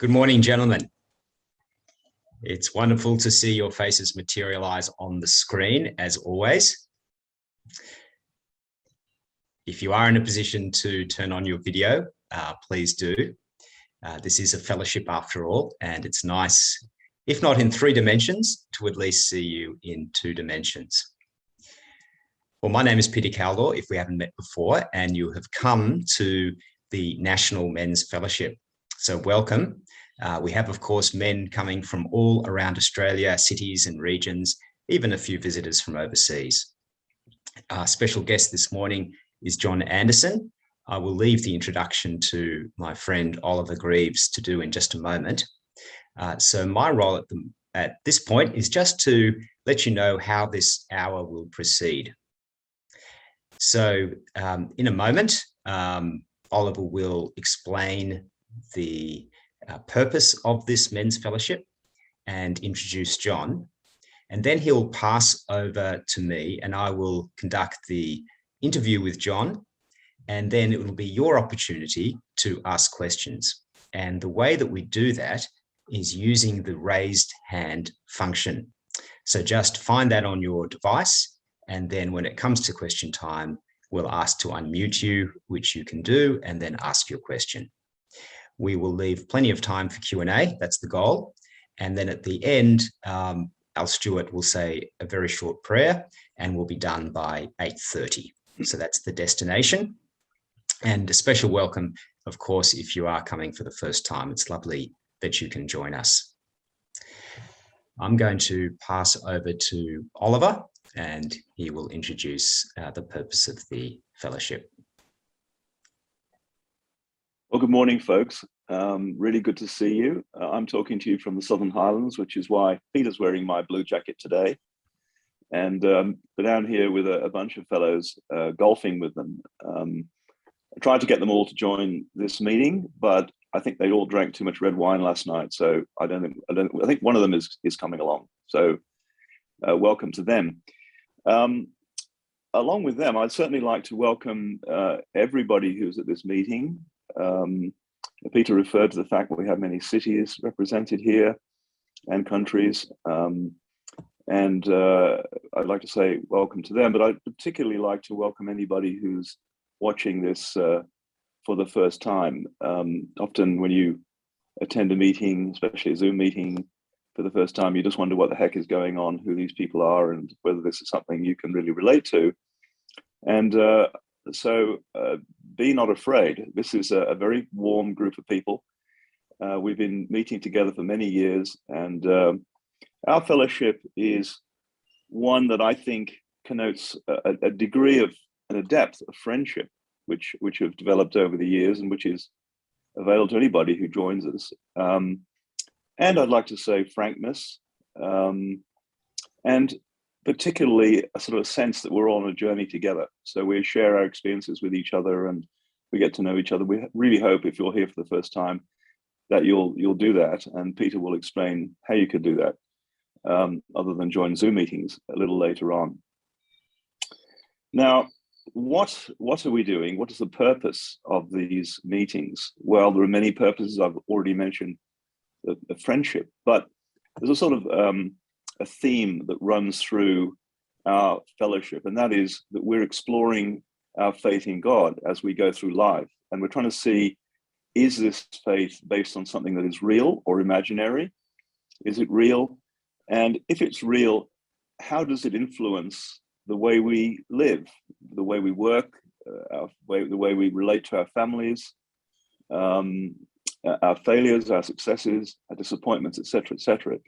Good morning, gentlemen. It's wonderful to see your faces materialize on the screen, as always. If you are in a position to turn on your video, please do. This is a fellowship after all, and it's nice, if not in 3 dimensions, to at least see you in 2 dimensions. Well, my name is Peter Caldor, if we haven't met before, and you have come to the National Men's Fellowship. So welcome. We have, of course, men coming from all around Australia, cities and regions, even a few visitors from overseas. Our special guest this morning is John Anderson. I will leave the introduction to my friend Oliver Greaves to do in just a moment. So my role at this point is just to let you know how this hour will proceed. So in a moment, Oliver will explain the purpose of this men's fellowship and introduce John. And then he'll pass over to me and I will conduct the interview with John. And then it will be your opportunity to ask questions. And the way that we do that is using the raised hand function. So just find that on your device. And then when it comes to question time, we'll ask to unmute you, which you can do, and then ask your question. We will leave plenty of time for Q&A. That's the goal. And then at the end, Al Stewart will say a very short prayer and we'll be done by 8:30. So that's the destination. And a special welcome, of course, if you are coming for the first time. It's lovely that you can join us. I'm going to pass over to Oliver and he will introduce the purpose of the fellowship. Well, good morning, folks. Really good to see you. I'm talking to you from the Southern Highlands, which is why Peter's wearing my blue jacket today. And we're down here with a bunch of fellows, golfing with them. I tried to get them all to join this meeting, but I think they all drank too much red wine last night. So I think one of them is coming along. So welcome to them. Along with them, I'd certainly like to welcome everybody who's at this meeting. Peter referred to the fact that we have many cities represented here and countries. And I'd like to say welcome to them, but I'd particularly like to welcome anybody who's watching this for the first time. Often when you attend a meeting, especially a Zoom meeting for the first time, you just wonder what the heck is going on, who these people are, and whether this is something you can really relate to. And so be not afraid. This is a very warm group of people. We've been meeting together for many years, and our fellowship is one that I think connotes a degree of and a depth of friendship, which have developed over the years and which is available to anybody who joins us. And I'd like to say frankness, and particularly a sort of sense that we're all on a journey together. So we share our experiences with each other and we get to know each other. We really hope if you're here for the first time that you'll do that. And Peter will explain how you could do that, other than join Zoom meetings a little later on. Now, what are we doing? What is the purpose of these meetings? Well, there are many purposes. I've already mentioned the friendship, but there's a sort of a theme that runs through our fellowship, and that is that we're exploring our faith in God as we go through life. And we're trying to see, is this faith based on something that is real or imaginary? Is it real? And if it's real, how does it influence the way we live, the way we work, the way we relate to our families, our failures, our successes, our disappointments, etc., etc.?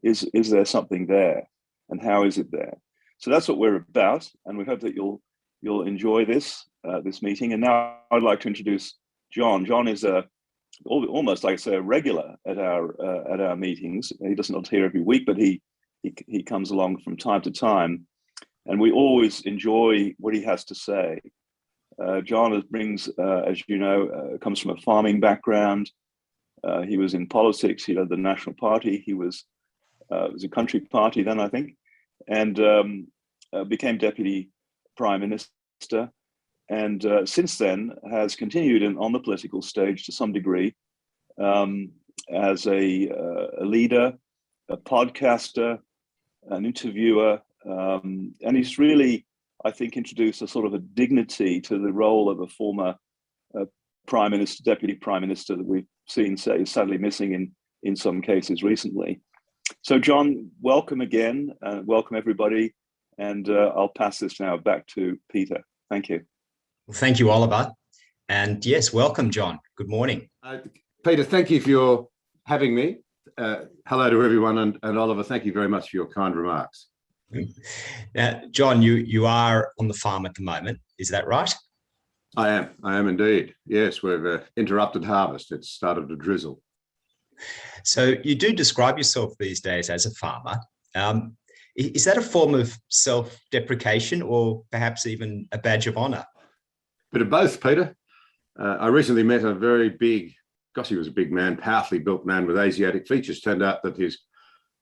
Is there something there, and how is it there? So that's what we're about, and we hope that you'll enjoy this meeting. And now I'd like to introduce John. John is almost like I say a regular at our meetings. He doesn't not here every week, but he comes along from time to time, and we always enjoy what he has to say. John brings, as you know, comes from a farming background. He was in politics. He led the National Party. It was a country party then, I think, and became Deputy Prime Minister. And since then has continued on the political stage to some degree, as a leader, a podcaster, an interviewer, and he's really, I think, introduced a sort of a dignity to the role of a former prime minister, deputy prime minister that we've seen, say, sadly missing in some cases recently. So, John, welcome again, welcome everybody, and I'll pass this now back to Peter. Thank you. Well, thank you, Oliver, and yes, welcome, John. Good morning. Peter, thank you for having me. Hello to everyone, and Oliver, thank you very much for your kind remarks. Now, John, you are on the farm at the moment, is that right? I am indeed. Yes, we've interrupted harvest. It's started to drizzle. So you do describe yourself these days as a farmer. Is that a form of self-deprecation or perhaps even a badge of honour? Bit of both, Peter. I recently met a very big, gosh, he was a big man, powerfully built man with Asiatic features. Turned out that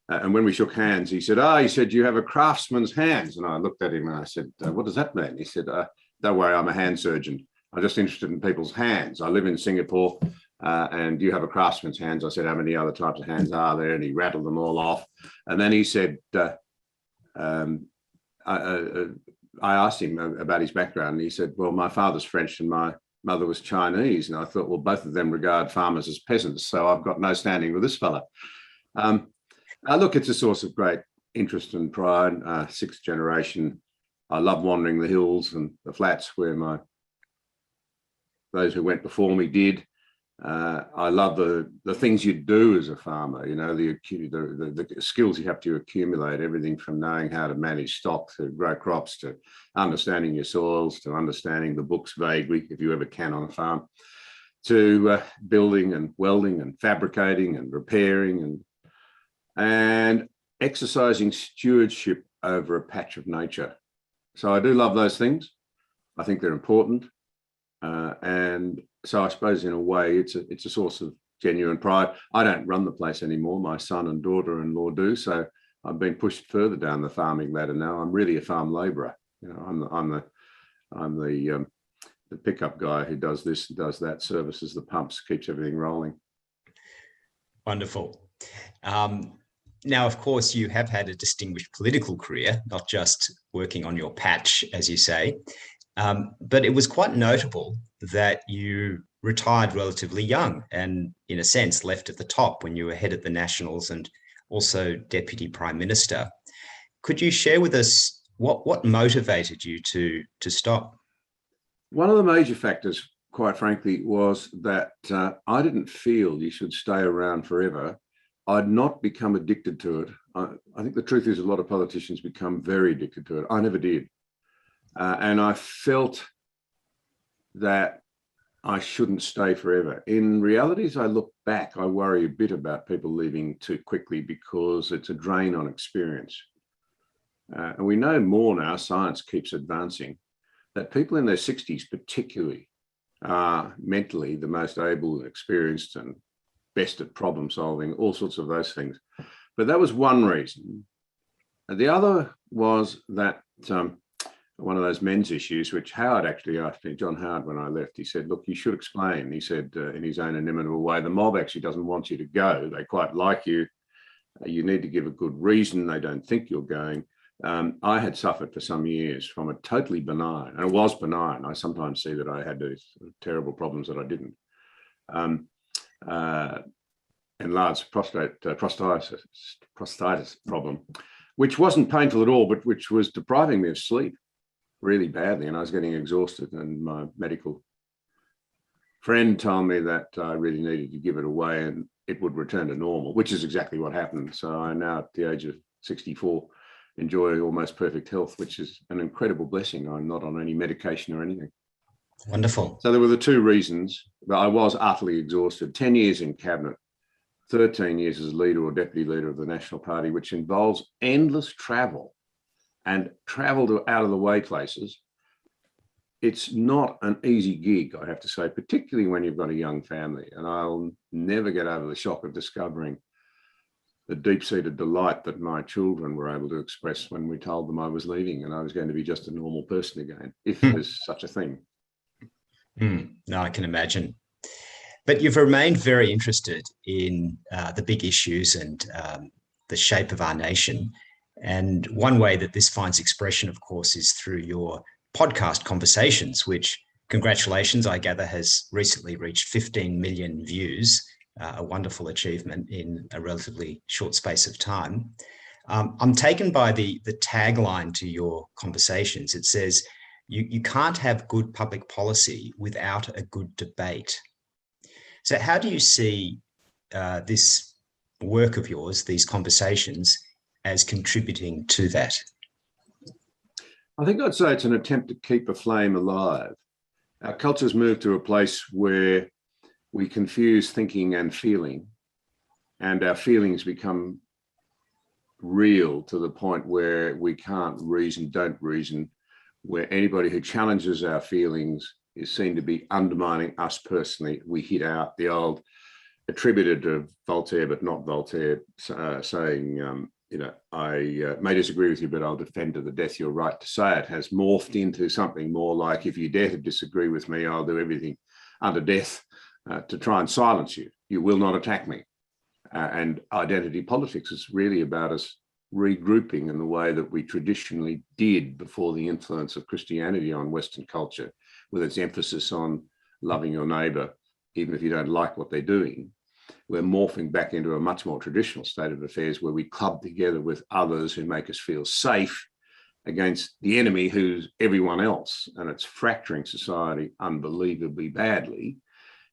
and when we shook hands, he said, you have a craftsman's hands. And I looked at him and I said, what does that mean? He said, don't worry, I'm a hand surgeon. I'm just interested in people's hands. I live in Singapore and you have a craftsman's hands. I said, how many other types of hands are there? And he rattled them all off. And then he said, I asked him about his background, and he said, well, my father's French and my mother was Chinese. And I thought, well, both of them regard farmers as peasants, so I've got no standing with this fella. Look, it's a source of great interest and pride. Sixth generation. I love wandering the hills and the flats where those who went before me did. I love the things you do as a farmer, you know, the skills you have to accumulate, everything from knowing how to manage stock, to grow crops, to understanding your soils, to understanding the books vaguely, if you ever can on a farm, to building and welding and fabricating and repairing and exercising stewardship over a patch of nature. So I do love those things. I think they're important. And so I suppose in a way it's a source of genuine pride. I don't run the place anymore. My son and daughter-in-law do. So I've been pushed further down the farming ladder now. I'm really a farm labourer. You know, I'm the pickup guy who does this, does that, services the pumps, keeps everything rolling. Wonderful. Now, of course, you have had a distinguished political career, not just working on your patch, as you say. But it was quite notable that you retired relatively young and, in a sense, left at the top when you were head of the Nationals and also Deputy Prime Minister. Could you share with us what motivated you to stop? One of the major factors, quite frankly, was that I didn't feel you should stay around forever. I'd not become addicted to it. I think the truth is a lot of politicians become very addicted to it. I never did. And I felt that I shouldn't stay forever. In reality, as I look back, I worry a bit about people leaving too quickly because it's a drain on experience. And we know more now, science keeps advancing, that people in their 60s particularly are mentally the most able and experienced and best at problem solving, all sorts of those things. But that was one reason. And the other was that one of those men's issues, which Howard actually asked me, John Howard, when I left, he said, look, you should explain. He said, in his own inimitable way, the mob actually doesn't want you to go. They quite like you. You need to give a good reason. They don't think you're going. I had suffered for some years from a totally benign, and it was benign. I sometimes see that I had these terrible problems that I didn't. Enlarged prostatitis problem, which wasn't painful at all, but which was depriving me of sleep really badly. And I was getting exhausted, and my medical friend told me that I really needed to give it away and it would return to normal, which is exactly what happened. So I now, at the age of 64, enjoy almost perfect health, which is an incredible blessing. I'm not on any medication or anything. Wonderful. So there were the two reasons, but I was utterly exhausted. 10 years in cabinet, 13 years as leader or deputy leader of the National Party, which involves endless travel and travel to out of the way places. It's not an easy gig, I have to say, particularly when you've got a young family. And I'll never get over the shock of discovering the deep-seated delight that my children were able to express when we told them I was leaving and I was going to be just a normal person again, if there's such a thing. No, I can imagine. But you've remained very interested in the big issues and the shape of our nation. And one way that this finds expression, of course, is through your podcast Conversations, which, congratulations, I gather, has recently reached 15 million views, a wonderful achievement in a relatively short space of time. I'm taken by the tagline to your Conversations. It says, you can't have good public policy without a good debate. So how do you see this work of yours, these conversations, as contributing to that? I think I'd say it's an attempt to keep a flame alive. Our culture's moved to a place where we confuse thinking and feeling, and our feelings become real to the point where we can't reason, don't reason, where anybody who challenges our feelings is seen to be undermining us personally. We hit out the old, attributed to Voltaire, but not Voltaire, saying, I may disagree with you, but I'll defend to the death your right to say it, has morphed into something more like, if you dare to disagree with me, I'll do everything under death to try and silence you. You will not attack me. And identity politics is really about us regrouping in the way that we traditionally did before the influence of Christianity on Western culture, with its emphasis on loving your neighbour, even if you don't like what they're doing. We're morphing back into a much more traditional state of affairs where we club together with others who make us feel safe against the enemy who's everyone else. And it's fracturing society unbelievably badly.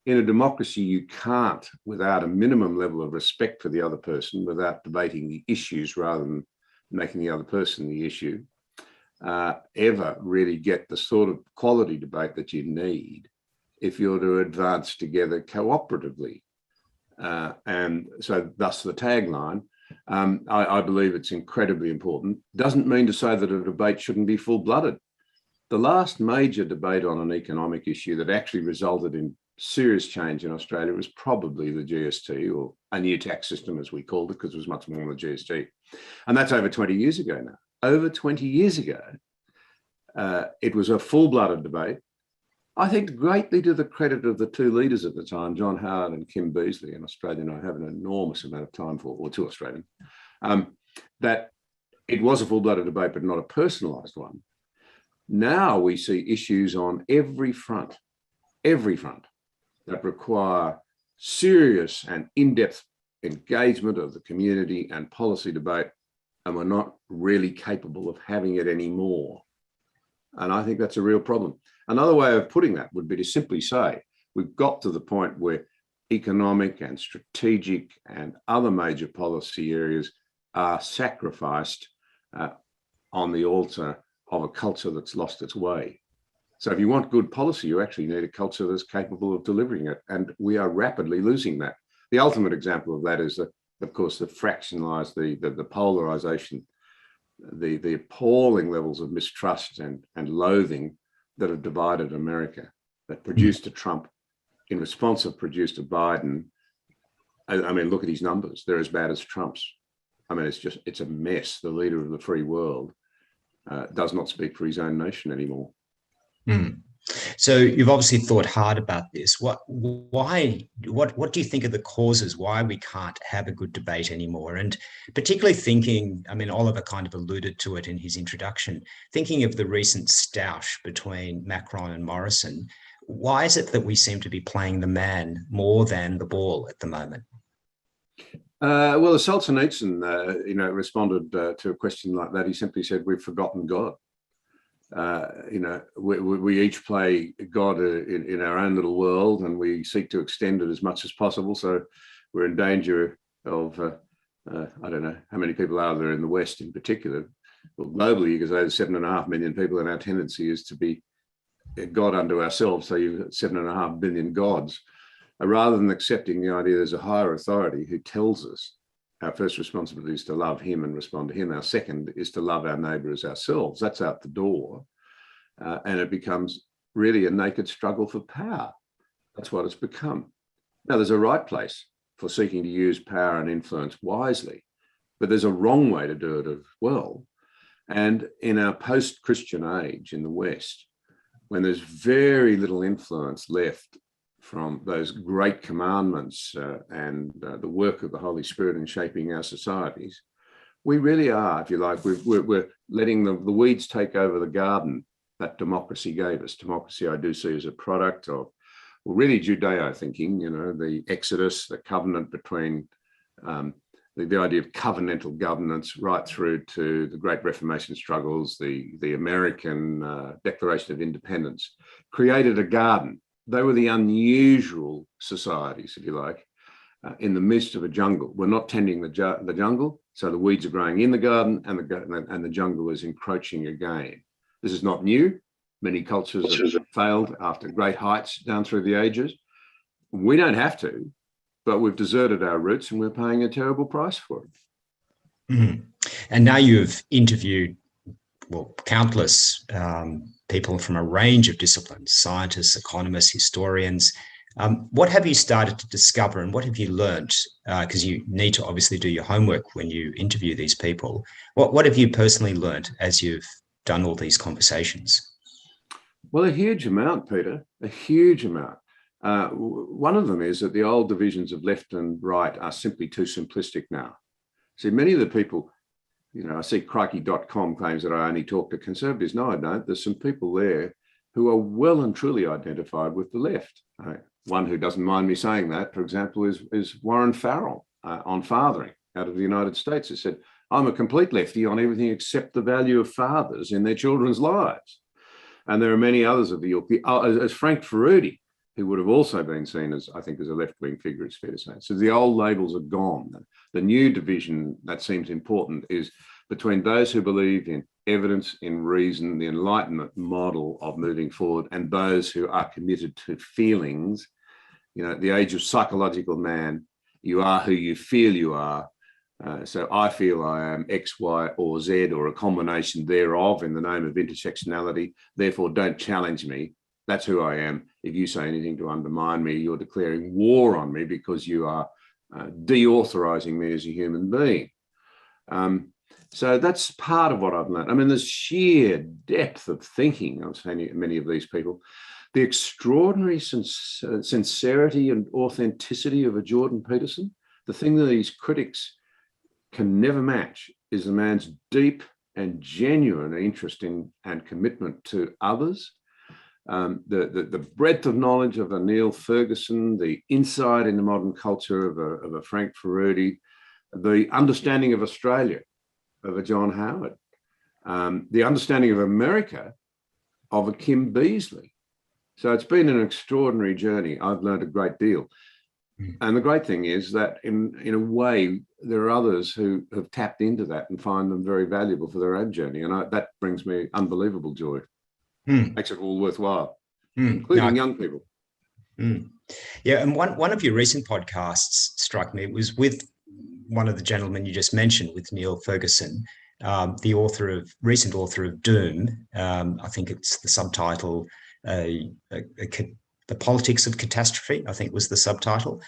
In a democracy, you can't, without a minimum level of respect for the other person, without debating the issues rather than making the other person the issue, ever really get the sort of quality debate that you need if you're to advance together cooperatively. And so thus the tagline. I believe it's incredibly important. Doesn't mean to say that a debate shouldn't be full-blooded. The last major debate on an economic issue that actually resulted in serious change in Australia was probably the GST, or a new tax system as we called it, because it was much more than the GST. And that's over 20 years ago now. Over 20 years ago, it was a full-blooded debate. I think greatly to the credit of the two leaders at the time, John Howard and Kim Beazley, an Australian I have an enormous amount of time for, or two Australian, that it was a full-blooded debate, but not a personalised one. Now we see issues on every front, that require serious and in-depth engagement of the community and policy debate, and we're not really capable of having it anymore. And I think that's a real problem. Another way of putting that would be to simply say, we've got to the point where economic and strategic and other major policy areas are sacrificed on the altar of a culture that's lost its way. So if you want good policy, you actually need a culture that's capable of delivering it. And we are rapidly losing that. The ultimate example of that is, of course, the fractionalized, the polarization, the appalling levels of mistrust and loathing that have divided America, that produced a Trump, in response have produced a Biden. I mean, look at his numbers. They're as bad as Trump's. I mean, it's a mess. The leader of the free world does not speak for his own nation anymore. So you've obviously thought hard about this. What do you think are the causes why we can't have a good debate anymore? And particularly thinking, I mean, Oliver kind of alluded to it in his introduction, thinking of the recent stoush between Macron and Morrison, why is it that we seem to be playing the man more than the ball at the moment? Well, Solzhenitsyn, responded to a question like that. He simply said, "We've forgotten God." We each play God in our own little world, and we seek to extend it as much as possible. So we're in danger of, I don't know how many people are there in the West in particular. Well, globally, you could say there's 7.5 million people, and our tendency is to be God unto ourselves. So you've got 7.5 billion gods. Rather than accepting the idea there's a higher authority who tells us our first responsibility is to love him and respond to him. Our second is to love our neighbour as ourselves. That's out the door. And it becomes really a naked struggle for power. That's what it's become. Now, there's a right place for seeking to use power and influence wisely, but there's a wrong way to do it as well. And in our post-Christian age in the West, when there's very little influence left from those great commandments and the work of the Holy Spirit in shaping our societies, we really are, if you like, we're letting the weeds take over the garden that democracy gave us. Democracy I do see as a product of, well, really Judeo thinking, you know, the Exodus, the covenant between the idea of covenantal governance right through to the Great Reformation struggles, the American Declaration of Independence, created a garden. They were the unusual societies, if you like, in the midst of a jungle. We're not tending the jungle, so the weeds are growing in the garden and the jungle is encroaching again. This is not new. Many cultures have failed after great heights down through the ages. We don't have to, but we've deserted our roots and we're paying a terrible price for it. Mm. And now you've interviewed, well, countless people from a range of disciplines, scientists, economists, historians. What have you started to discover and what have you learned? Because you need to obviously do your homework when you interview these people. What have you personally learned as you've done all these conversations? Well, a huge amount, Peter, a huge amount. One of them is that the old divisions of left and right are simply too simplistic now. See, many of the people, you know, I see crikey.com claims that I only talk to conservatives. No, I don't. There's some people there who are well and truly identified with the left. One who doesn't mind me saying that, for example, is Warren Farrell on fathering out of the United States. He said, I'm a complete lefty on everything except the value of fathers in their children's lives. And there are many others of the ilk, as Frank Ferruti, who would have also been seen as, I think, as a left-wing figure, it's fair to say. So the old labels are gone. The new division that seems important is between those who believe in evidence, in reason, the Enlightenment model of moving forward, and those who are committed to feelings. You know, the age of psychological man, you are who you feel you are. So I feel I am X, Y, or Z, or a combination thereof in the name of intersectionality. Therefore, don't challenge me. That's who I am. If you say anything to undermine me, you're declaring war on me because you are deauthorizing me as a human being. So that's part of what I've learned. I mean, there's sheer depth of thinking of many of these people. The extraordinary sincerity and authenticity of a Jordan Peterson, the thing that these critics can never match is the man's deep and genuine interest in and commitment to others. The breadth of knowledge of a Neil Ferguson, the insight into modern culture of a Frank Ferruti, the understanding of Australia of a John Howard, the understanding of America of a Kim Beazley. So it's been an extraordinary journey. I've learned a great deal. And the great thing is that in a way, there are others who have tapped into that and find them very valuable for their own journey. And that brings me unbelievable joy. Makes it all worthwhile, including young people. Yeah, and one of your recent podcasts struck me. It was with one of the gentlemen you just mentioned, with Neil Ferguson, the recent author of Doom. I think it's the subtitle, The Politics of Catastrophe, I think was the subtitle.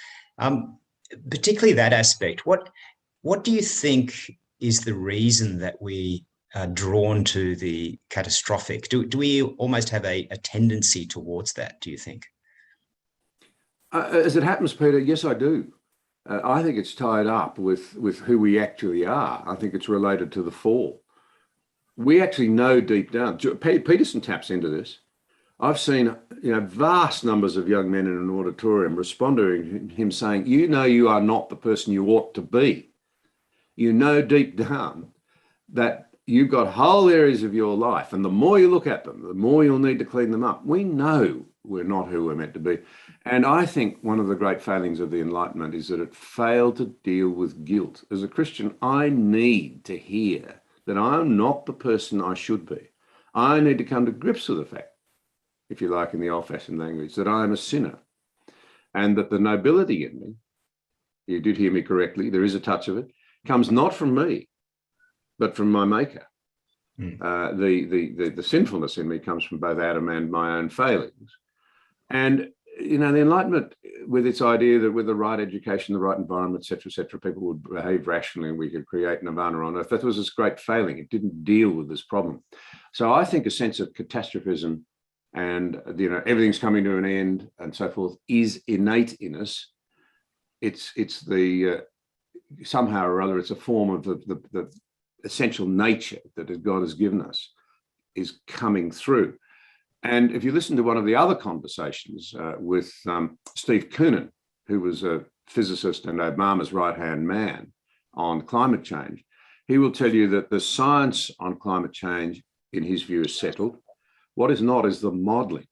Particularly that aspect. What do you think is the reason that we are drawn to the catastrophic? Do we almost have a tendency towards that, do you think? As it happens, Peter, yes, I do. I think it's tied up with who we actually are. I think it's related to the fall. We actually know deep down. Peterson taps into this. I've seen, vast numbers of young men in an auditorium respond to him saying, you are not the person you ought to be. You know deep down that you've got whole areas of your life, and the more you look at them, the more you'll need to clean them up. We know we're not who we're meant to be. And I think one of the great failings of the Enlightenment is that it failed to deal with guilt. As a Christian, I need to hear that I'm not the person I should be. I need to come to grips with the fact, if you like, in the old-fashioned language, that I am a sinner, and that the nobility in me, you did hear me correctly, there is a touch of it, comes not from me, but from my maker. The sinfulness in me comes from both Adam and my own failings. And, the Enlightenment, with its idea that with the right education, the right environment, et cetera, people would behave rationally and we could create nirvana on earth. That was this great failing. It didn't deal with this problem. So I think a sense of catastrophism and everything's coming to an end and so forth is innate in us. It's the somehow or other, it's a form of the essential nature that God has given us is coming through. And if you listen to one of the other conversations with Steve Koonin, who was a physicist and Obama's right-hand man on climate change, he will tell you that the science on climate change, in his view, is settled. What is not is the modelling.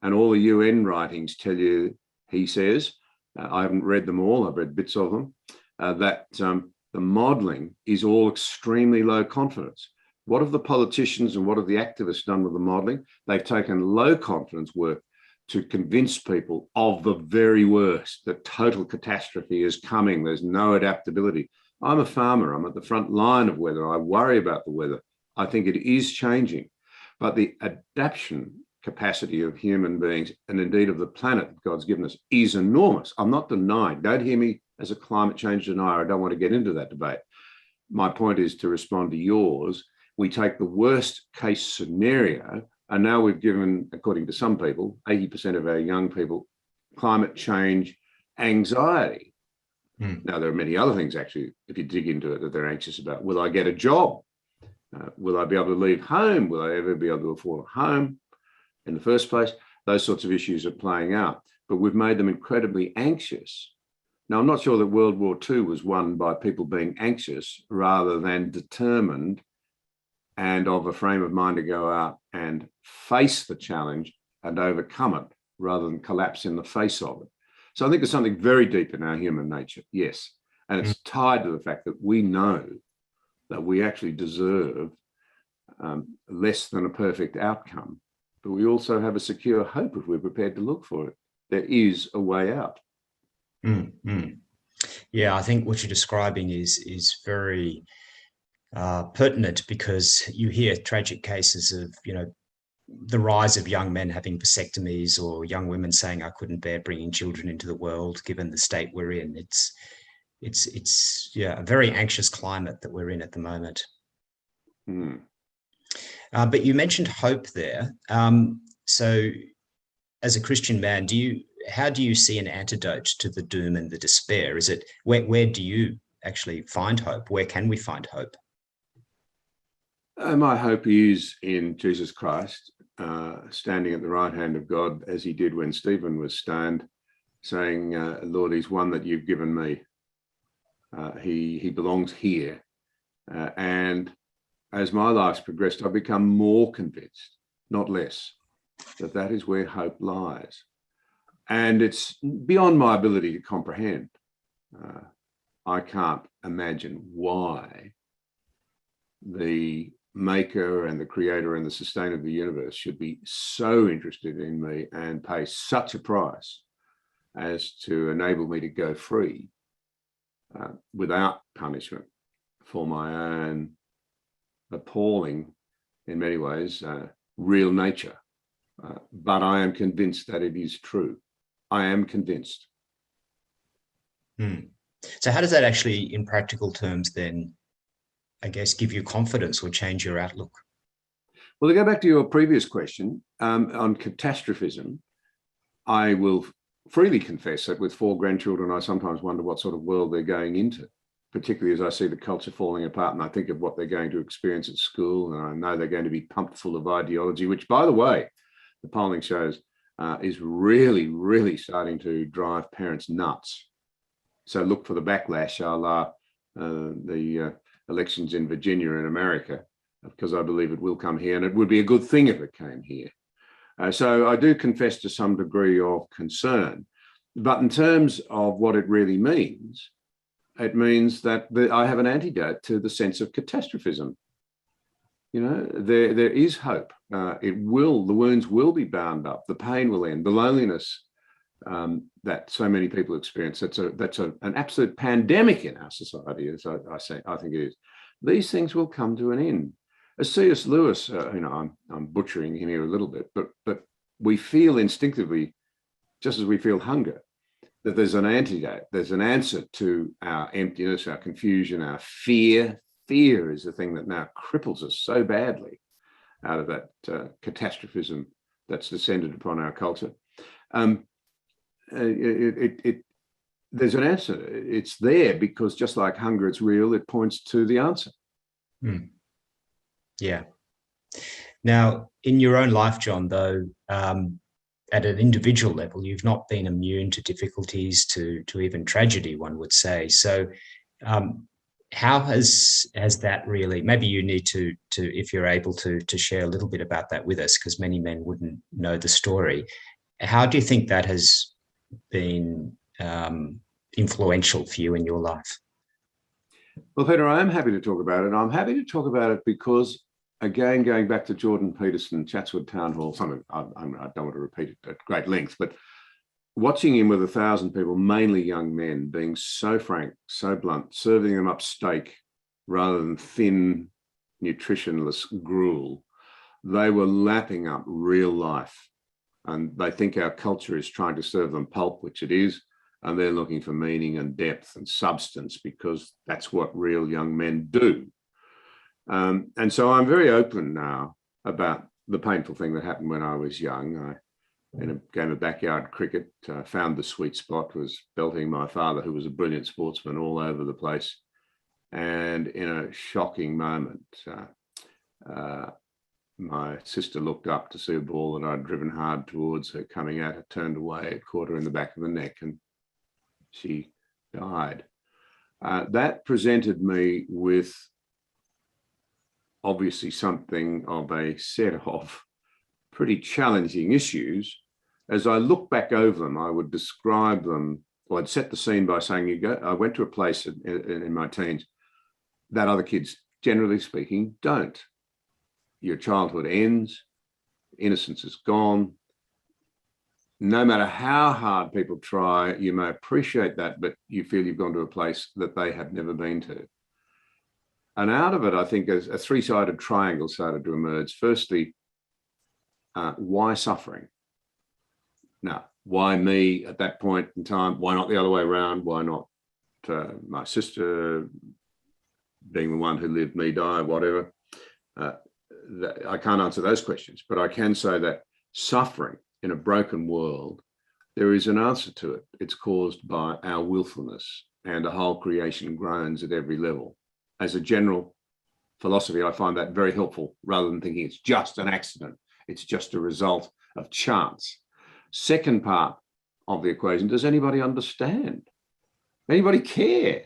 And all the UN writings tell you, he says, I haven't read them all, I've read bits of them, that the modelling is all extremely low confidence. What have the politicians and what have the activists done with the modelling? They've taken low confidence work to convince people of the very worst, that total catastrophe is coming. There's no adaptability. I'm a farmer. I'm at the front line of weather. I worry about the weather. I think it is changing. But the adaptation capacity of human beings and indeed of the planet that God's given us is enormous. I'm not denying. Don't hear me as a climate change denier. I don't want to get into that debate. My point is to respond to yours. We take the worst case scenario, and now we've given, according to some people, 80% of our young people, climate change anxiety. Now, there are many other things, actually, if you dig into it, that they're anxious about. Will I get a job? Will I be able to leave home? Will I ever be able to afford a home in the first place? Those sorts of issues are playing out, but we've made them incredibly anxious. Now, I'm not sure that World War II was won by people being anxious rather than determined and of a frame of mind to go out and face the challenge and overcome it rather than collapse in the face of it. So I think there's something very deep in our human nature, yes. And it's tied to the fact that we know that we actually deserve less than a perfect outcome, but we also have a secure hope if we're prepared to look for it. There is a way out. Yeah, I think what you're describing is very pertinent, because you hear tragic cases of, the rise of young men having vasectomies, or young women saying, I couldn't bear bringing children into the world given the state we're in. It's a very anxious climate that we're in at the moment. But you mentioned hope there. So as a Christian man, how do you see an antidote to the doom and the despair? Is it, where do you actually find hope? Where can we find hope? My hope is in Jesus Christ, standing at the right hand of God, as he did when Stephen was stoned, saying, Lord, he's one that you've given me. He belongs here. And as my life's progressed, I've become more convinced, not less, that is where hope lies. And it's beyond my ability to comprehend. I can't imagine why the maker and the creator and the sustainer of the universe should be so interested in me and pay such a price as to enable me to go free without punishment for my own appalling, in many ways, real nature. But I am convinced that it is true. I am convinced. So how does that actually, in practical terms, then, I guess, give you confidence or change your outlook? Well, to go back to your previous question on catastrophism, I will freely confess that with 4 grandchildren, I sometimes wonder what sort of world they're going into, particularly as I see the culture falling apart and I think of what they're going to experience at school. And I know they're going to be pumped full of ideology, which, by the way, the polling shows is really, really starting to drive parents nuts. So look for the backlash a la the elections in Virginia in America, because I believe it will come here, and it would be a good thing if it came here. So I do confess to some degree of concern. But in terms of what it really means, it means that I have an antidote to the sense of catastrophism. There is hope. The wounds will be bound up. The pain will end. The loneliness that so many people experience. That's an absolute pandemic in our society, as I think it is. These things will come to an end. As C.S. Lewis, I'm butchering him here a little bit, but we feel instinctively, just as we feel hunger, that there's an antidote. There's an answer to our emptiness, our confusion, our fear. Fear is the thing that now cripples us so badly out of that catastrophism that's descended upon our culture. There's an answer. It's there because just like hunger, it's real. It points to the answer. Yeah. Now, in your own life, John, though, at an individual level, you've not been immune to difficulties, to even tragedy, one would say. So, how has that really? Maybe you need to if you're able to share a little bit about that with us, because many men wouldn't know the story. How do you think that has been influential for you in your life? Well, Peter, I am happy to talk about it. I'm happy to talk about it because, again, going back to Jordan Peterson, Chatswood Town Hall, something I don't want to repeat it at great length, but watching him with 1,000 people, mainly young men, being so frank, so blunt, serving them up steak rather than thin, nutritionless gruel, they were lapping up real life. And they think our culture is trying to serve them pulp, which it is, and they're looking for meaning and depth and substance because that's what real young men do. And so I'm very open now about the painful thing that happened when I was young. In a game of backyard cricket, found the sweet spot, was belting my father, who was a brilliant sportsman, all over the place. And in a shocking moment, my sister looked up to see a ball that I'd driven hard towards her coming at her, turned away, it caught her in the back of the neck, and she died. That presented me with obviously something of a set of pretty challenging issues. As I look back over them, I would describe them, well, I'd set the scene by saying, I went to a place in my teens that other kids, generally speaking, don't. Your childhood ends, innocence is gone. No matter how hard people try, you may appreciate that, but you feel you've gone to a place that they have never been to. And out of it, I think a three-sided triangle started to emerge. Firstly, why suffering? Now, why me at that point in time? Why not the other way around? Why not my sister being the one who lived, me die, whatever? I can't answer those questions, but I can say that suffering in a broken world, there is an answer to it. It's caused by our willfulness, and the whole creation groans at every level. As a general philosophy, I find that very helpful, rather than thinking it's just an accident. It's just a result of chance. Second part of the equation, does anybody understand? Anybody care?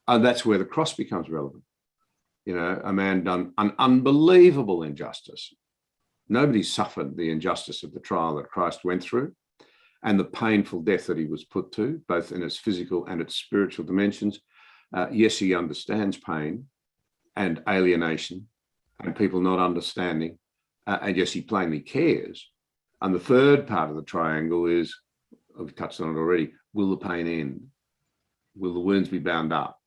And that's where the cross becomes relevant. You know, a man done an unbelievable injustice. Nobody suffered the injustice of the trial that Christ went through and the painful death that he was put to, both in its physical and its spiritual dimensions. Yes, he understands pain and alienation and people not understanding. And yes, he plainly cares. And the third part of the triangle is, I've touched on it already, will the pain end? Will the wounds be bound up?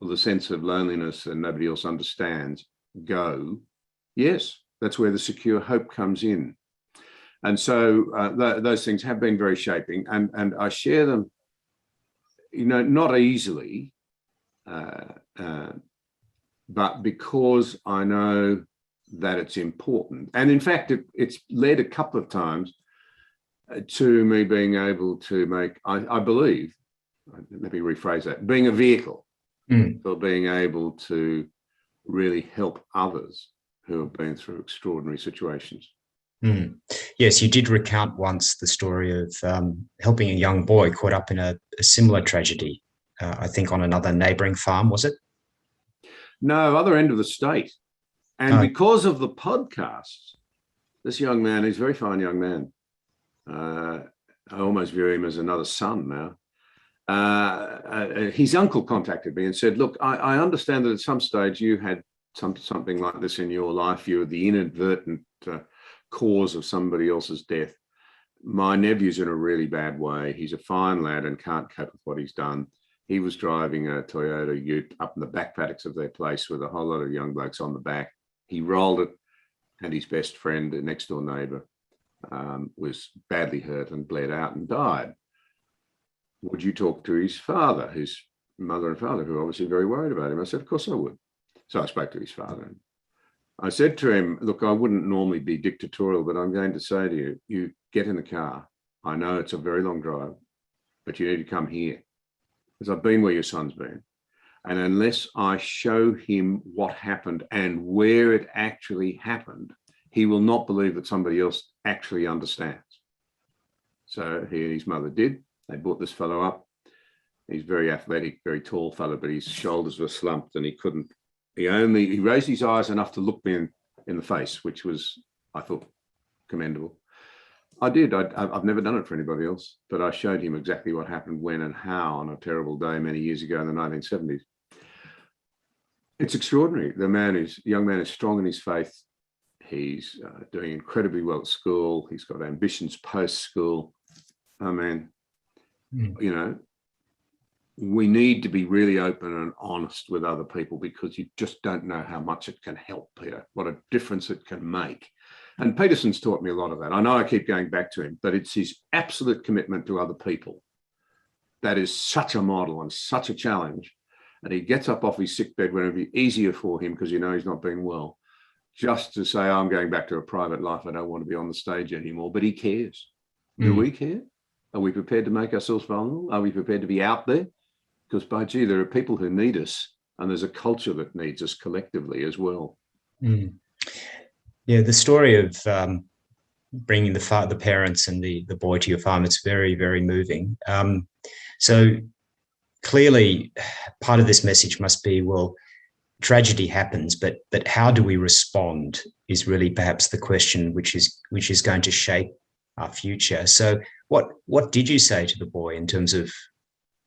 Will the sense of loneliness and nobody else understands go? Yes, that's where the secure hope comes in. And so those things have been very shaping, and I share them, you know, not easily, but because I know that it's important. And in fact, it's led a couple of times to me being able to make, I believe, let me rephrase that, being a vehicle for being able to really help others who have been through extraordinary situations. Yes, you did recount once the story of helping a young boy caught up in a similar tragedy, I think on another neighbouring farm, was it? No, other end of the state. And because of the podcasts, this young man, he's a very fine young man. I almost view him as another son now. His uncle contacted me and said, look, I understand that at some stage you had something like this in your life. You were the inadvertent cause of somebody else's death. My nephew's in a really bad way. He's a fine lad and can't cope with what he's done. He was driving a Toyota Ute up in the back paddocks of their place with a whole lot of young blokes on the back. He rolled it, and his best friend, a next door neighbour, was badly hurt and bled out and died. Would you talk to his father, his mother and father, who were obviously very worried about him? I said, of course I would. So I spoke to his father. And I said to him, look, I wouldn't normally be dictatorial, but I'm going to say to you, you get in the car. I know it's a very long drive, but you need to come here because I've been where your son's been. And unless I show him what happened and where it actually happened, he will not believe that somebody else actually understands. So he and his mother did. They brought this fellow up. He's very athletic, very tall fellow, but his shoulders were slumped and he couldn't. He raised his eyes enough to look me in the face, which was, I thought, commendable. I did. I've never done it for anybody else, but I showed him exactly what happened, when and how on a terrible day many years ago in the 1970s. It's extraordinary. The young man is strong in his faith. He's doing incredibly well at school. He's got ambitions post-school. I mean, you know, we need to be really open and honest with other people because you just don't know how much it can help, Peter, what a difference it can make. And Peterson's taught me a lot of that. I know I keep going back to him, but it's his absolute commitment to other people that is such a model and such a challenge. And he gets up off his sick bed when it'll be easier for him because you know he's not being well, just to say, I'm going back to a private life. I don't want to be on the stage anymore. But he cares. Do we care? Are we prepared to make ourselves vulnerable? Are we prepared to be out there? Because, by gee, there are people who need us, and there's a culture that needs us collectively as well. Yeah, the story of bringing the parents and the boy to your farm, it's very, very moving. So clearly, part of this message must be, well, tragedy happens, but how do we respond is really perhaps the question which is going to shape our future. So what did you say to the boy in terms of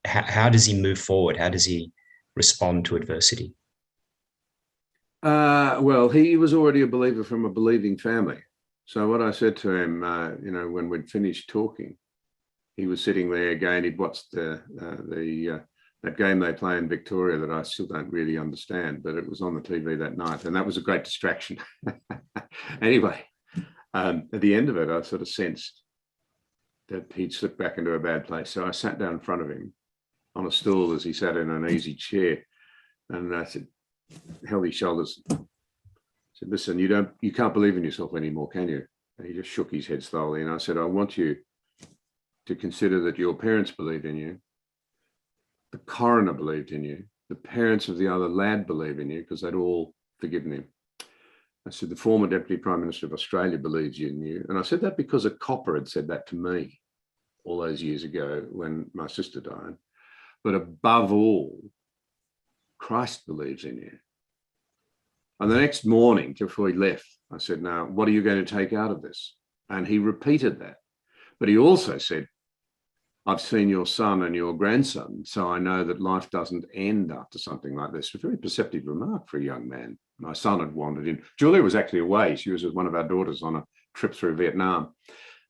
how does he move forward? How does he respond to adversity? Well, he was already a believer from a believing family. So what I said to him, you know, when we'd finished talking, he was sitting there again. He'd watched that game they play in Victoria that I still don't really understand, but it was on the TV that night, and that was a great distraction. Anyway, at the end of it, I sort of sensed that he'd slipped back into a bad place. So I sat down in front of him on a stool as he sat in an easy chair, and I said, held his shoulders, said, listen, you can't believe in yourself anymore, can you? And he just shook his head slowly. And I said, I want you to consider that your parents believed in you. The coroner believed in you. The parents of the other lad believe in you because they'd all forgiven him. I said, the former Deputy Prime Minister of Australia believes in you. And I said that because a copper had said that to me all those years ago when my sister died. But above all, Christ believes in you. And the next morning, before he left, I said, now, what are you going to take out of this? And he repeated that. But he also said, I've seen your son and your grandson, so I know that life doesn't end after something like this. A very perceptive remark for a young man. My son had wandered in. Julia was actually away. She was with one of our daughters on a trip through Vietnam.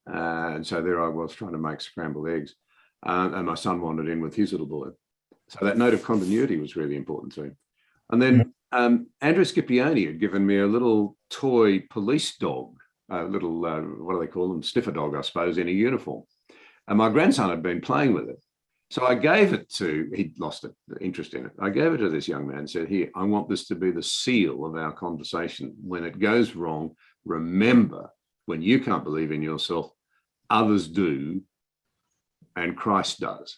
And so there I was trying to make scrambled eggs. And my son wandered in with his little boy. So that note of continuity was really important to him. And then Andrew Scipione had given me a little toy police dog, a little, what do they call them? Sniffer dog, I suppose, in a uniform. And my grandson had been playing with it. So I gave it to, he'd lost interest in it. I gave it to this young man and said, here, I want this to be the seal of our conversation. When it goes wrong, remember, when you can't believe in yourself, others do, and Christ does.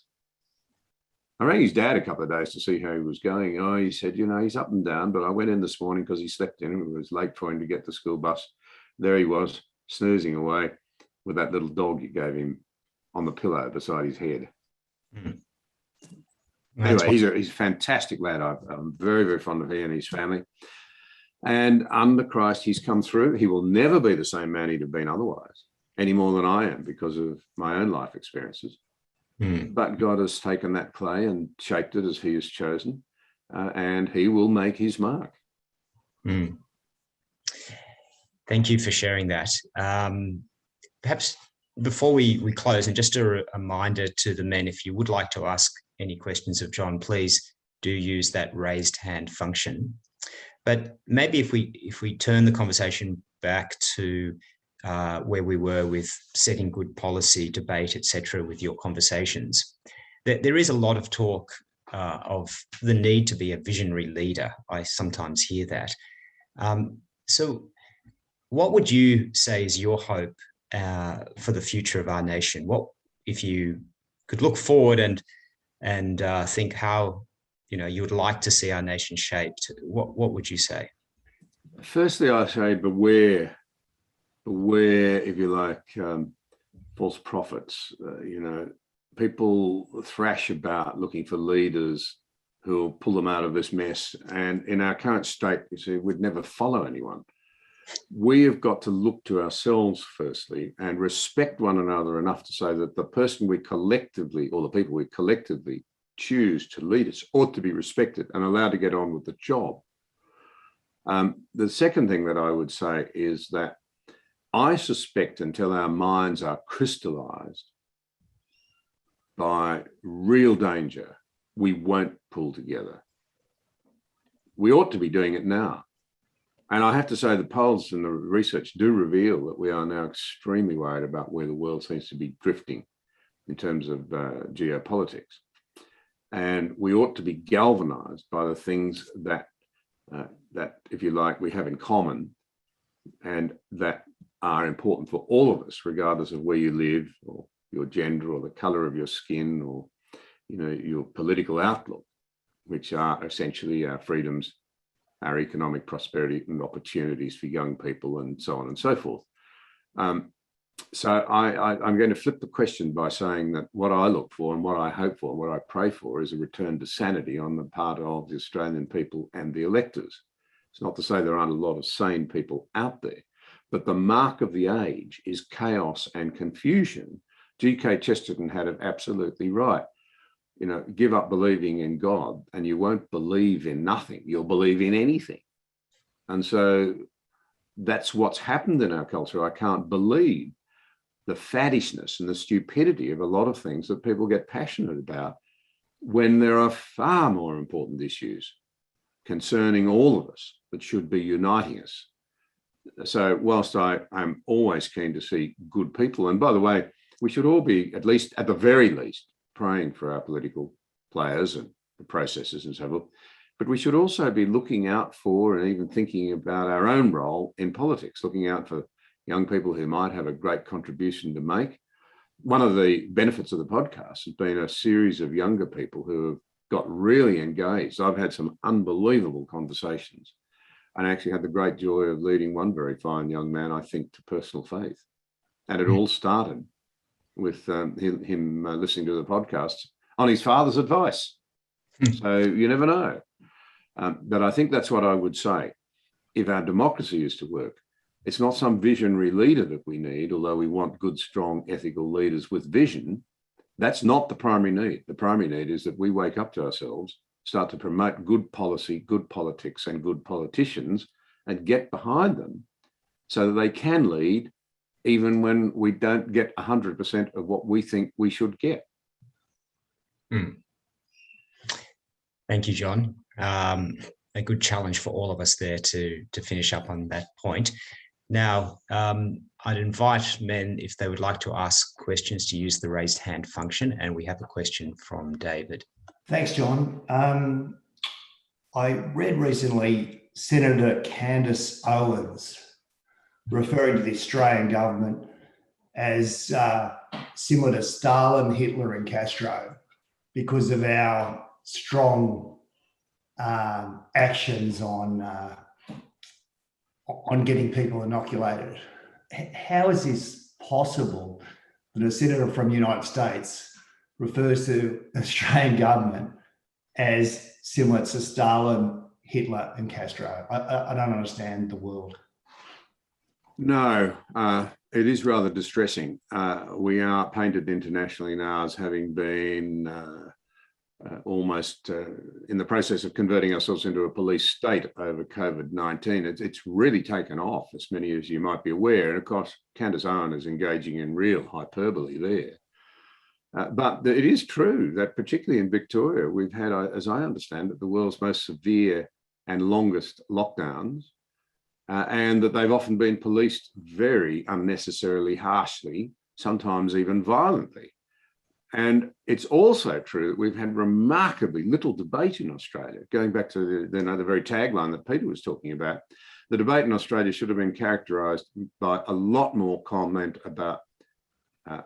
I rang his dad a couple of days to see how he was going. Oh, he said, you know, he's up and down, but I went in this morning because he slept in. It was late for him to get the school bus. There he was, snoozing away with that little dog you gave him on the pillow beside his head. Anyway, he's a fantastic lad. I'm very, very fond of he and his family. And under Christ, he's come through. He will never be the same man he'd have been otherwise, any more than I am because of my own life experiences. But God has taken that clay and shaped it as he has chosen, and he will make his mark. Thank you for sharing that. Perhaps before we close, and just a reminder to the men, if you would like to ask any questions of John, please do use that raised hand function. But maybe if we turn the conversation back to where we were with setting good policy, debate, etc., with your conversations, there is a lot of talk of the need to be a visionary leader. I sometimes hear that. So what would you say is your hope for the future of our nation? What, if you could look forward and think how, you would like to see our nation shaped, what would you say? Firstly, I say beware, if you like, false prophets. People thrash about looking for leaders who will pull them out of this mess. And in our current state, you see, we'd never follow anyone. We have got to look to ourselves firstly and respect one another enough to say that the person we collectively, or the people we collectively choose to lead us, ought to be respected and allowed to get on with the job. The second thing that I would say is that I suspect until our minds are crystallized by real danger, we won't pull together. We ought to be doing it now. And I have to say the polls and the research do reveal that we are now extremely worried about where the world seems to be drifting in terms of geopolitics. And we ought to be galvanized by the things that, if you like, we have in common and that are important for all of us, regardless of where you live or your gender or the color of your skin or, your political outlook, which are essentially our freedoms, our economic prosperity and opportunities for young people and so on and so forth. So I'm going to flip the question by saying that what I look for and what I hope for and what I pray for is a return to sanity on the part of the Australian people and the electors. It's not to say there aren't a lot of sane people out there, but the mark of the age is chaos and confusion. G.K. Chesterton had it absolutely right. Give up believing in God and you won't believe in nothing. You'll believe in anything. And so that's what's happened in our culture. I can't believe the faddishness and the stupidity of a lot of things that people get passionate about when there are far more important issues concerning all of us that should be uniting us. So whilst I'm always keen to see good people, and by the way, we should all be, at the very least, praying for our political players and the processes and so forth, but we should also be looking out for and even thinking about our own role in politics, looking out for young people who might have a great contribution to make. One of the benefits of the podcast has been a series of younger people who have got really engaged. I've had some unbelievable conversations and actually had the great joy of leading one very fine young man, I think, to personal faith. And it all started with him listening to the podcast on his father's advice. So you never know. But I think that's what I would say. If our democracy is to work, it's not some visionary leader that we need, although we want good, strong, ethical leaders with vision. That's not the primary need. The primary need is that we wake up to ourselves, start to promote good policy, good politics, and good politicians, and get behind them so that they can lead even when we don't get 100% of what we think we should get. Thank you, John. A good challenge for all of us there to finish up on that point. Now, I'd invite men, if they would like to ask questions, to use the raised hand function. And we have a question from David. Thanks, John. I read recently Senator Candace Owens referring to the Australian government as similar to Stalin, Hitler and Castro because of our strong actions on getting people inoculated. How is this possible that a senator from the United States refers to the Australian government as similar to Stalin, Hitler and Castro? I don't understand the world. No, it is rather distressing. We are painted internationally now as having been almost in the process of converting ourselves into a police state over COVID-19. It's really taken off, as many as you might be aware. And of course, Candace Owens is engaging in real hyperbole there. But it is true that particularly in Victoria, we've had, as I understand it, the world's most severe and longest lockdowns. And that they've often been policed very unnecessarily harshly, sometimes even violently. And it's also true that we've had remarkably little debate in Australia, going back to the very tagline that Peter was talking about, the debate in Australia should have been characterised by a lot more comment about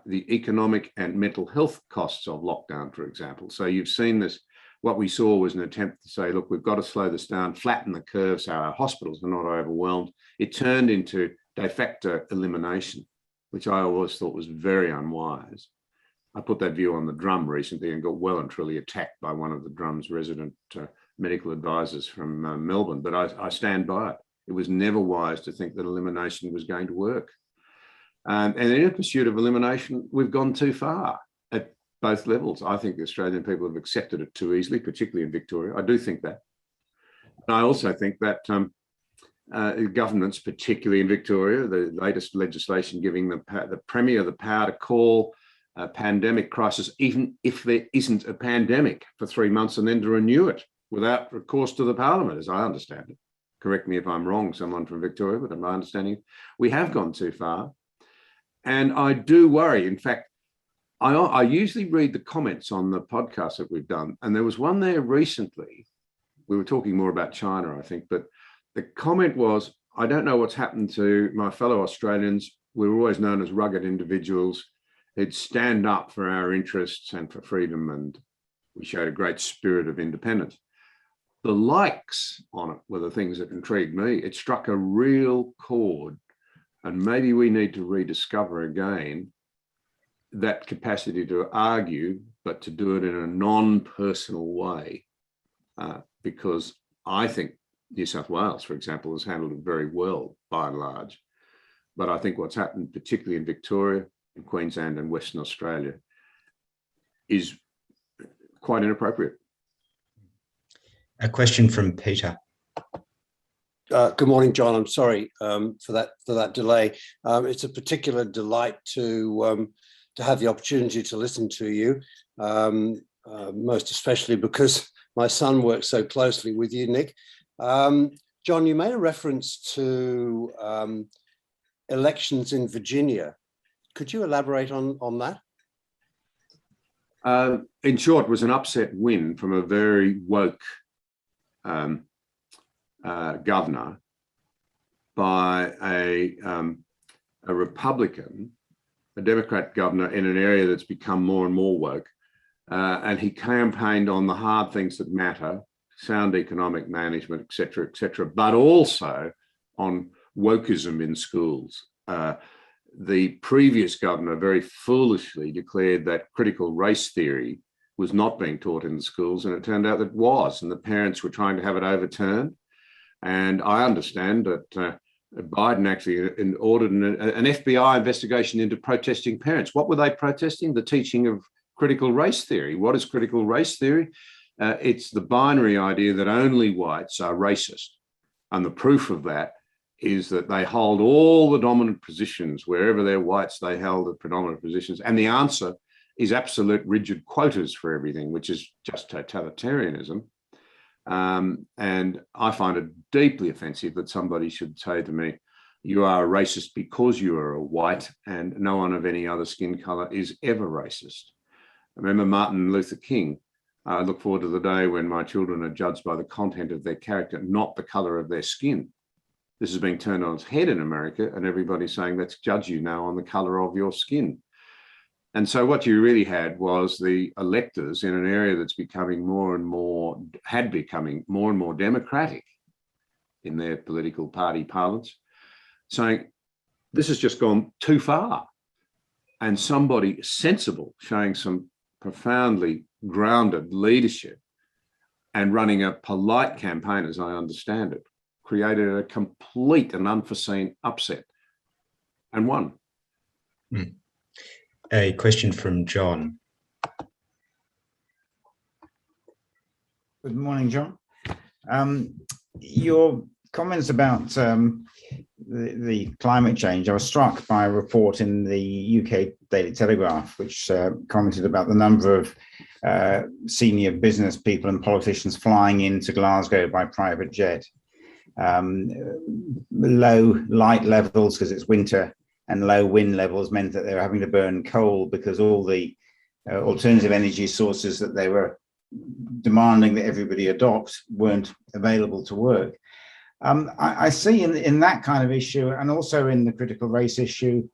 the economic and mental health costs of lockdown, for example. So you've seen this. What we saw was an attempt to say, look, we've got to slow this down, flatten the curve so our hospitals are not overwhelmed. It turned into de facto elimination, which I always thought was very unwise. I put that view on the Drum recently and got well and truly attacked by one of the Drum's resident medical advisors from Melbourne, but I stand by it. It was never wise to think that elimination was going to work. And in a pursuit of elimination, we've gone too far at both levels. I think the Australian people have accepted it too easily, particularly in Victoria. I do think that. And I also think that governments, particularly in Victoria, the latest legislation giving the Premier the power to call a pandemic crisis, even if there isn't a pandemic, for 3 months and then to renew it without recourse to the Parliament, as I understand it. Correct me if I'm wrong, someone from Victoria, but in my understanding, we have gone too far. And I do worry. In fact, I usually read the comments on the podcast that we've done, and there was one there recently. We were talking more about China, I think, but the comment was, I don't know what's happened to my fellow Australians. We were always known as rugged individuals who'd stand up for our interests and for freedom, and we showed a great spirit of independence. The likes on it were the things that intrigued me. It struck a real chord, and maybe we need to rediscover again that capacity to argue, but to do it in a non-personal way, because I think New South Wales, for example, has handled it very well by and large. But I think what's happened, particularly in Victoria, in Queensland and Western Australia, is quite inappropriate. A question from Peter. Good morning, John. I'm sorry for that delay. It's a particular delight to have the opportunity to listen to you, most especially because my son works so closely with you, Nick. John, you made a reference to elections in Virginia. Could you elaborate on that? In short, it was an upset win from a very woke governor by a Republican, a Democrat governor in an area that's become more and more woke. And he campaigned on the hard things that matter, sound economic management, et cetera, but also on wokeism in schools. The previous governor very foolishly declared that critical race theory was not being taught in the schools, and it turned out that it was, and the parents were trying to have it overturned. And I understand that Biden actually ordered an FBI investigation into protesting parents. What were they protesting? The teaching of critical race theory. What is critical race theory? It's the binary idea that only whites are racist. And the proof of that is that they hold all the dominant positions. Wherever they're whites, they held the predominant positions. And the answer is absolute rigid quotas for everything, which is just totalitarianism. And I find it deeply offensive that somebody should say to me, you are a racist because you are a white, and no one of any other skin color is ever racist. I remember Martin Luther King. I look forward to the day when my children are judged by the content of their character, not the color of their skin. This is being turned on its head in America, and everybody's saying, let's judge you now on the color of your skin. And so what you really had was the electors in an area that's becoming more and more democratic in their political party parlance, saying, this has just gone too far. And somebody sensible showing some profoundly grounded leadership and running a polite campaign, as I understand it, created a complete and unforeseen upset and won. A question from John. Good morning, John. Your comments about the climate change, I was struck by a report in the UK Daily Telegraph, which commented about the number of senior business people and politicians flying into Glasgow by private jet. Low light levels because it's winter and low wind levels meant that they were having to burn coal because all the alternative energy sources that they were demanding that everybody adopt weren't available to work. I see in that kind of issue, and also in the critical race issue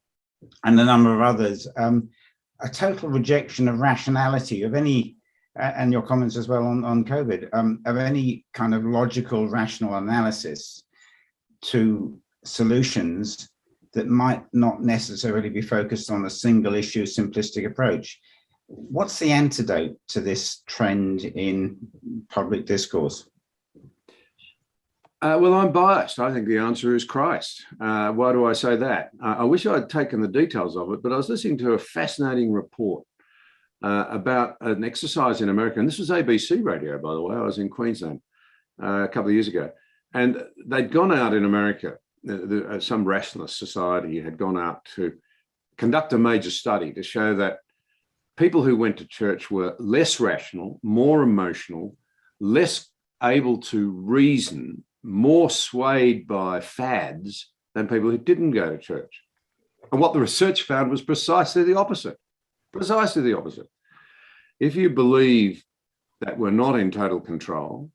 and a number of others, a total rejection of rationality of any, and your comments as well on COVID, of any kind of logical, rational analysis to solutions that might not necessarily be focused on a single issue, simplistic approach. What's the antidote to this trend in public discourse? Well, I'm biased. I think the answer is Christ. Why do I say that? I wish I'd taken the details of it, but I was listening to a fascinating report about an exercise in America. And this was ABC radio, by the way. I was in Queensland a couple of years ago. And they'd gone out in America, some rationalist society had gone out to conduct a major study to show that people who went to church were less rational, more emotional, less able to reason, more swayed by fads than people who didn't go to church. And what the research found was precisely the opposite. Precisely the opposite. If you believe that we're not in total control,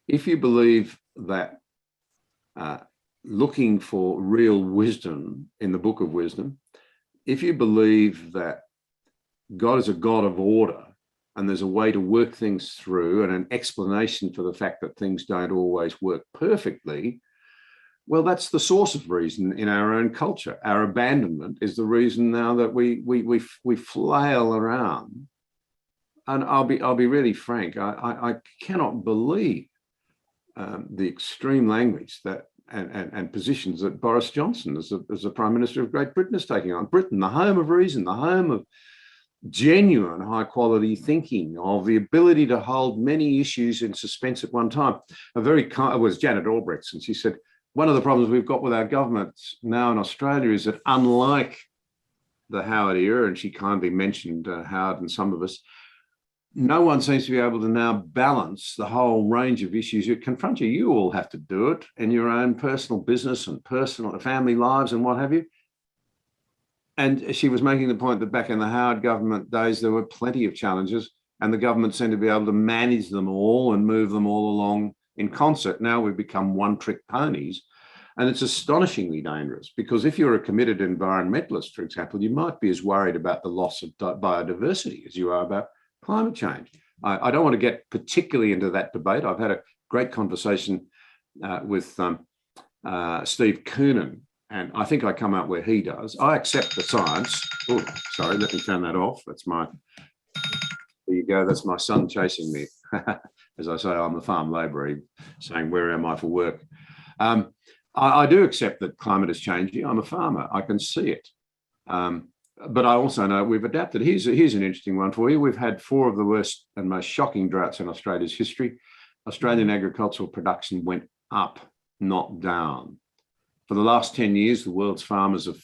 if you believe that looking for real wisdom in the book of wisdom, if you believe that God is a God of order and there's a way to work things through and an explanation for the fact that things don't always work perfectly, well, that's the source of reason in our own culture. Our abandonment is the reason now that we flail around. And I'll be really frank. I cannot believe the extreme language that and positions that Boris Johnson, as the Prime Minister of Great Britain, is taking on. Britain, the home of reason, the home of genuine high quality thinking, of the ability to hold many issues in suspense at one time. It was Janet Albrecht, and she said, one of the problems we've got with our government now in Australia is that, unlike the Howard era, and she kindly mentioned Howard and some of us, no one seems to be able to now balance the whole range of issues that confront you. You all have to do it in your own personal business and personal family lives and what have you. And she was making the point that back in the Howard government days, there were plenty of challenges and the government seemed to be able to manage them all and move them all along in concert. Now we've become one-trick ponies. And it's astonishingly dangerous because if you're a committed environmentalist, for example, you might be as worried about the loss of biodiversity as you are about climate change. I don't want to get particularly into that debate. I've had a great conversation with Steve Koonin, and I think I come out where he does. I accept the science. Oh, sorry, let me turn that off. There you go. That's my son chasing me. As I say, I'm a farm labourer, saying, where am I for work? I do accept that climate is changing. I'm a farmer. I can see it. But I also know we've adapted. Here's an interesting one for you. We've had 4 of the worst and most shocking droughts in Australia's history. Australian agricultural production went up, not down. For the last 10 years, the world's farmers have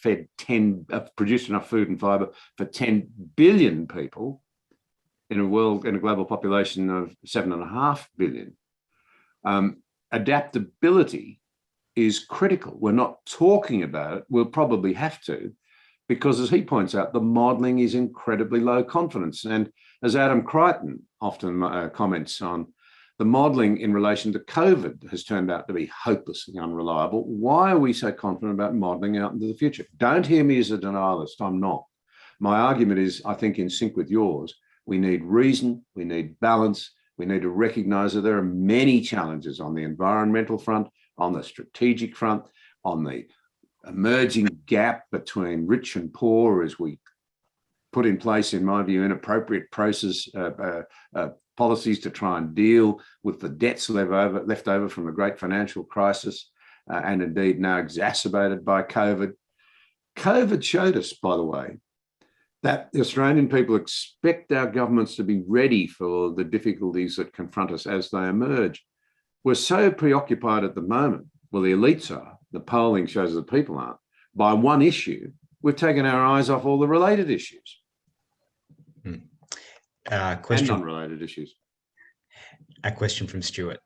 produced enough food and fibre for 10 billion people in a global population of 7.5 billion. Adaptability is critical. We're not talking about it. We'll probably have to, because as he points out, the modelling is incredibly low confidence. And as Adam Crichton often comments on, the modelling in relation to COVID has turned out to be hopelessly unreliable. Why are we so confident about modelling out into the future? Don't hear me as a denialist. I'm not. My argument is, I think, in sync with yours. We need reason. We need balance. We need to recognise that there are many challenges on the environmental front, on the strategic front, on the emerging gap between rich and poor as we put in place, in my view, inappropriate policies to try and deal with the debts left over from the great financial crisis, and indeed now exacerbated by COVID. COVID showed us, by the way, that the Australian people expect our governments to be ready for the difficulties that confront us as they emerge. We're so preoccupied at the moment, well, the elites are, the polling shows the people aren't, by one issue, we've taken our eyes off all the related issues. Question. And unrelated issues. A question from Stuart.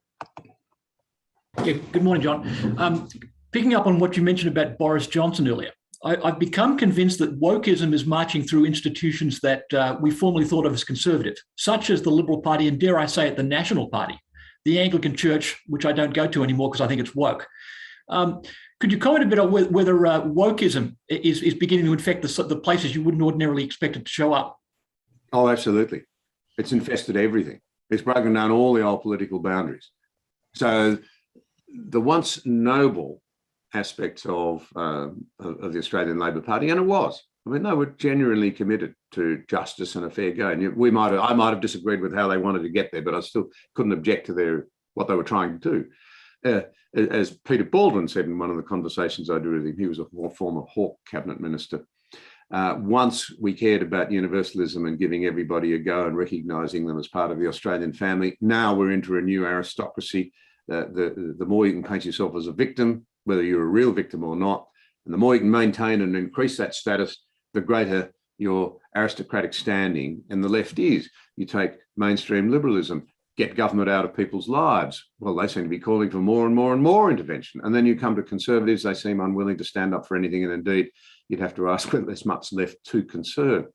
Yeah, good morning, John. Picking up on what you mentioned about Boris Johnson earlier, I've become convinced that wokeism is marching through institutions that we formerly thought of as conservative, such as the Liberal Party and, dare I say it, the National Party. the Anglican Church, which I don't go to anymore because I think it's woke. Could you comment a bit on whether wokeism is beginning to infect the places you wouldn't ordinarily expect it to show up? Oh, absolutely. It's infested everything. It's broken down all the old political boundaries. So the once noble aspects of the Australian Labor Party, and it was, I mean, they were genuinely committed to justice and a fair go. And I might have disagreed with how they wanted to get there, but I still couldn't object to what they were trying to do. As Peter Baldwin said in one of the conversations I did with him, he was a former Hawke cabinet minister. Once we cared about universalism and giving everybody a go and recognising them as part of the Australian family, now we're into a new aristocracy. The more you can paint yourself as a victim, whether you're a real victim or not, and the more you can maintain and increase that status, the greater your aristocratic standing. And the left is. You take mainstream liberalism, get government out of people's lives. Well, they seem to be calling for more and more and more intervention. And then you come to conservatives, they seem unwilling to stand up for anything. And indeed, you'd have to ask whether there's much left to conserve.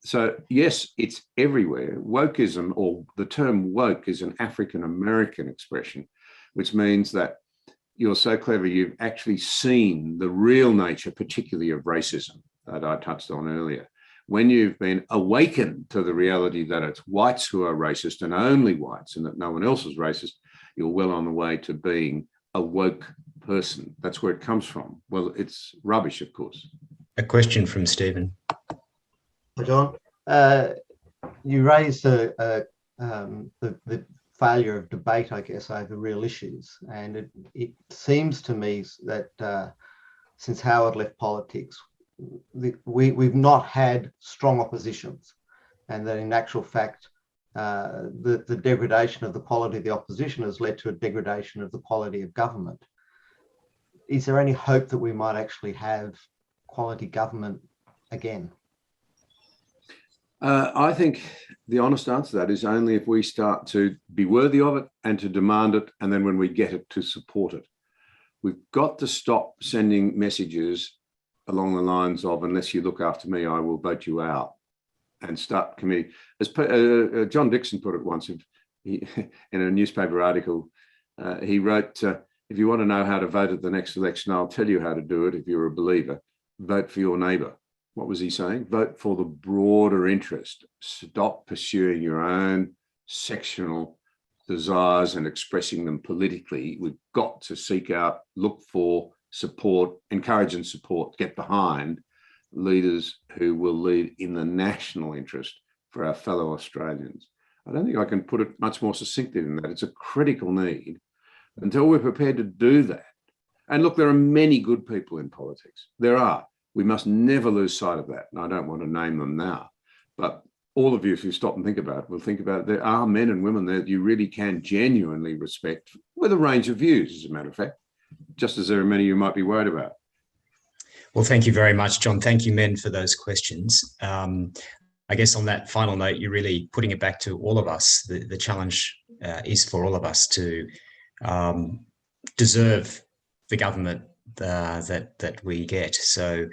So yes, it's everywhere. Wokeism, or the term woke, is an African-American expression, which means that you're so clever, you've actually seen the real nature, particularly of racism that I touched on earlier. When you've been awakened to the reality that it's whites who are racist and only whites, and that no one else is racist, you're well on the way to being a woke person. That's where it comes from. Well, it's rubbish, of course. A question from Stephen. John, you raised the failure of debate, I guess, over real issues. And it seems to me that since Howard left politics, we've not had strong oppositions, and that in actual fact, the degradation of the quality of the opposition has led to a degradation of the quality of government. Is there any hope that we might actually have quality government again? I think the honest answer to that is only if we start to be worthy of it and to demand it, and then when we get it, to support it. We've got to stop sending messages along the lines of, unless you look after me, I will vote you out, and start committing. As John Dixon put it once in a newspaper article, he wrote, if you want to know how to vote at the next election, I'll tell you how to do it if you're a believer. Vote for your neighbour. What was he saying? Vote for the broader interest. Stop pursuing your own sectional desires and expressing them politically. We've got to seek out, look for, support, encourage and support, get behind leaders who will lead in the national interest for our fellow Australians. I don't think I can put it much more succinctly than that. It's a critical need. Until we're prepared to do that. And look, there are many good people in politics. There are. We must never lose sight of that. And I don't want to name them now, but all of you, if you stop and think about it, will think about it. There are men and women there that you really can genuinely respect with a range of views, as a matter of fact, just as there are many you might be worried about. Well, thank you very much, John. Thank you, men, for those questions. I guess on that final note, you're really putting it back to all of us. The challenge is for all of us to deserve the government that we get. So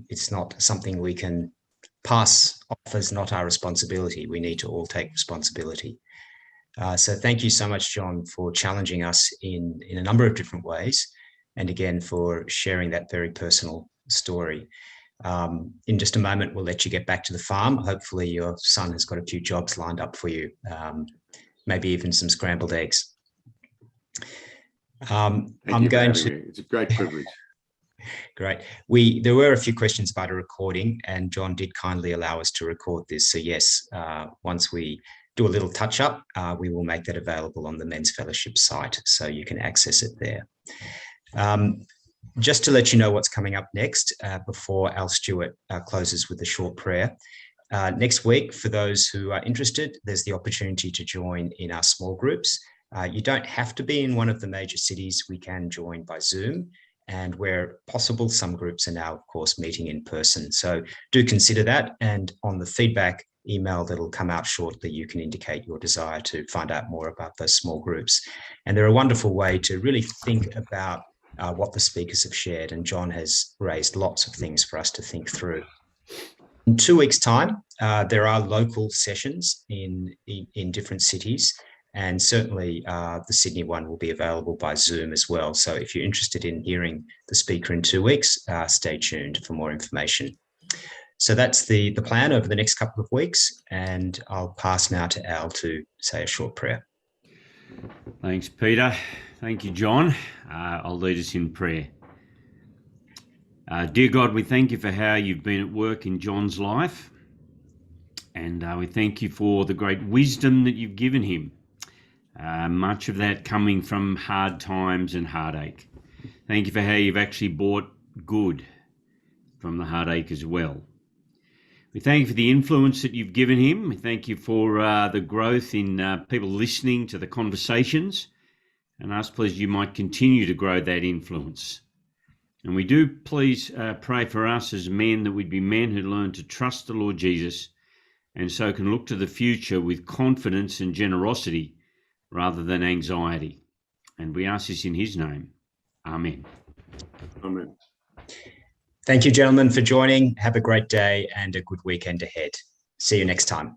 it's not something we can pass off as not our responsibility. We need to all take responsibility. So thank you so much, John, for challenging us in a number of different ways. And again, for sharing that very personal story. In just a moment, we'll let you get back to the farm. Hopefully your son has got a few jobs lined up for you, maybe even some scrambled eggs. I'm going to. It's a great privilege. Great. There were a few questions about a recording, and John did kindly allow us to record this. So yes, once we do a little touch up, we will make that available on the Men's Fellowship site, so you can access it there. Just to let you know what's coming up next, before Al Stewart closes with a short prayer. Next week, for those who are interested, there's the opportunity to join in our small groups. You don't have to be in one of the major cities. We can join by Zoom, and where possible, some groups are now, of course, meeting in person. So do consider that, and on the feedback email that'll come out shortly, you can indicate your desire to find out more about those small groups. And they're a wonderful way to really think about what the speakers have shared, and John has raised lots of things for us to think through. In 2 weeks' time, there are local sessions in different cities, And certainly the Sydney one will be available by Zoom as well. So if you're interested in hearing the speaker in 2 weeks, stay tuned for more information. So that's the plan over the next couple of weeks. And I'll pass now to Al to say a short prayer. Thanks, Peter. Thank you, John. I'll lead us in prayer. Dear God, we thank you for how you've been at work in John's life. And we thank you for the great wisdom that you've given him. Much of that coming from hard times and heartache. Thank you for how you've actually brought good from the heartache as well. We thank you for the influence that you've given him. We thank you for the growth in people listening to the conversations, and ask, please, you might continue to grow that influence. And we do, please, pray for us as men that we'd be men who learn to trust the Lord Jesus and so can look to the future with confidence and generosity rather than anxiety. And we ask this in his name. Amen. Amen. Thank you, gentlemen, for joining. Have a great day and a good weekend ahead. See you next time.